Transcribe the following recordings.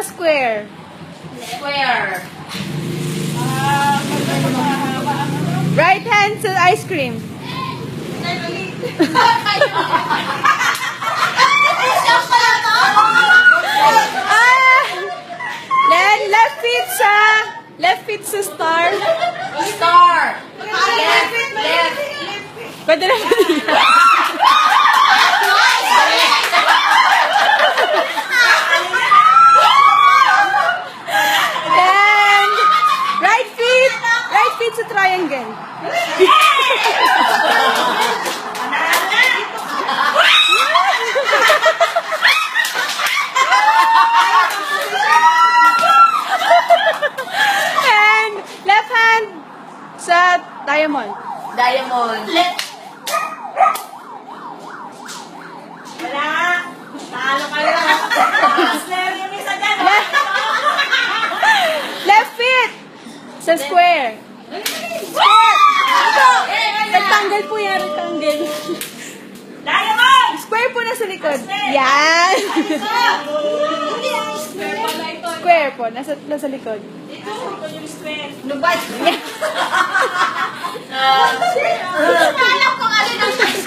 square. Square. Right hand sa ice cream. Then left feet sa star. Star. Left. Left. Pwede na Then right feet sa triangle. And left hand sa diamond. Diamond. Left. Wala. Talo ka lang. Snare yung isa dyan. Left feet sa square. Ito! Rectangle po yan, rectangle. Diamond! Square po na sa likod. Yan! Hindi ang square pala ito. Square po, nasa likod. Ito yung square. Lubad. Alam ko ano ng square.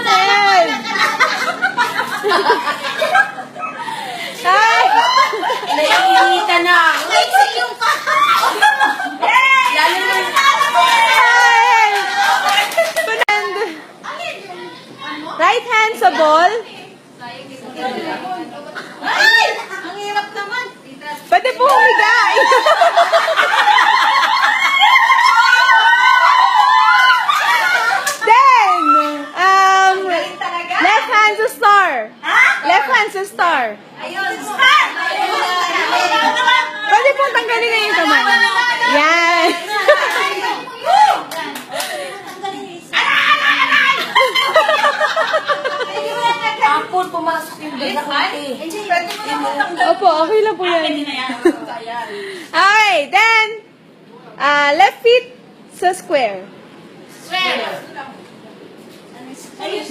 Ayan! Ay! Naiinita na. Wait, yung pa. Lalo na. Ay! And right hand sa ball. Ay! Ang hirap naman. Pwede po humiga. Then, left hand sa star. Left hand sa star. Ayun. Start! Pwede pong tanggalin na yung kamay. Yan. Apple, pumasok yung gagawin. Pwede mo naman tanggalin. Opo, okay lang po yan. Hindi na yan. Okay, then, left feet sa square. Square.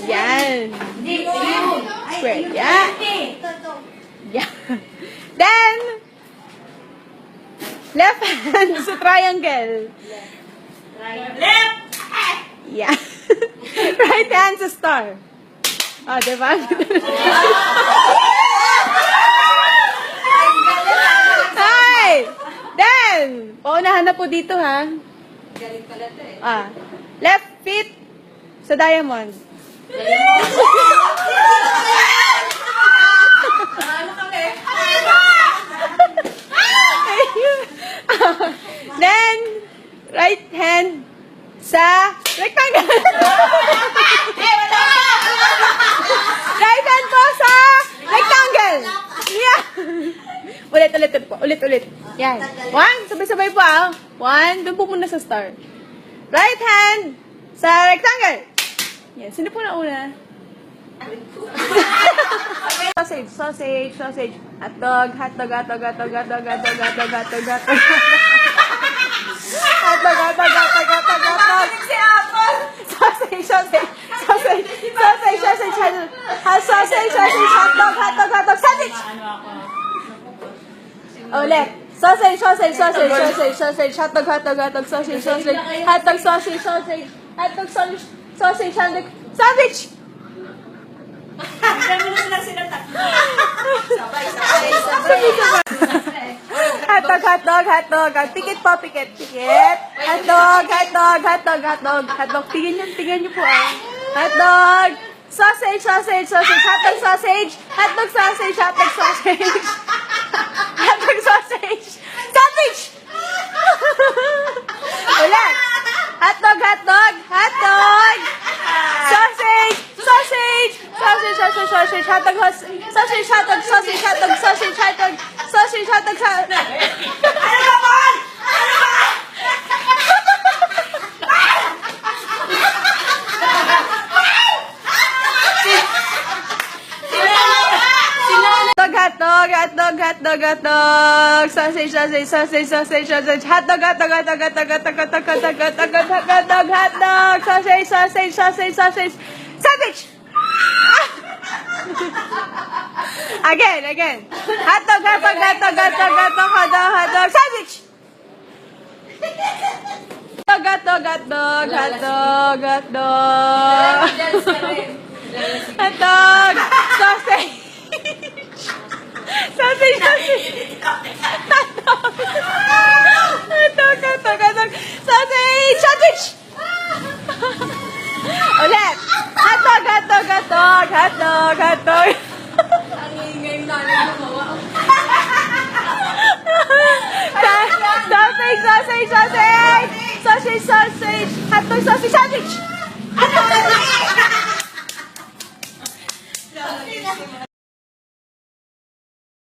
Yan. Hindi, ayun. Square. Yan. Yan. Then, left hand sa triangle. Left! Yan. Right hand sa star. Oh, diba? Hi! Then, paunahan na po dito, ha? Galing pala ito eh. Left feet sa diamond. Ano kami? Then, right hand sa rectangle. Right hand po sa rectangle. Yeah. Ulit po. Ulit. Yan. One, sabay-sabay po ah. One, doon po muna sa star. Right hand sa rectangle. Yan. Sino po na una? Sausage. Hotdog. Si Apple! Sausage, hotdog, sausage! Ulit. Sausage, hotdog, sandwich! Bigyan mo na sila sila tatlo. Hotdog. Pikit po, pikit. Hotdog. Tingnan niyo po ah. Hotdog. Sausage. Hotdog sausage. Sandwich! Ulit. Hotdog. Sausage. Ano naman? Hotdog. Sausage. Hotdog. Sausage. Sandwich! Again. Hotdog. Sandwich. Hotdog. Hotdog. Sausage. Sausage. Hotdog. Sausage. Sandwich. Ulit. Hotdog. Sausage. Hotdog, sausage, sandwich.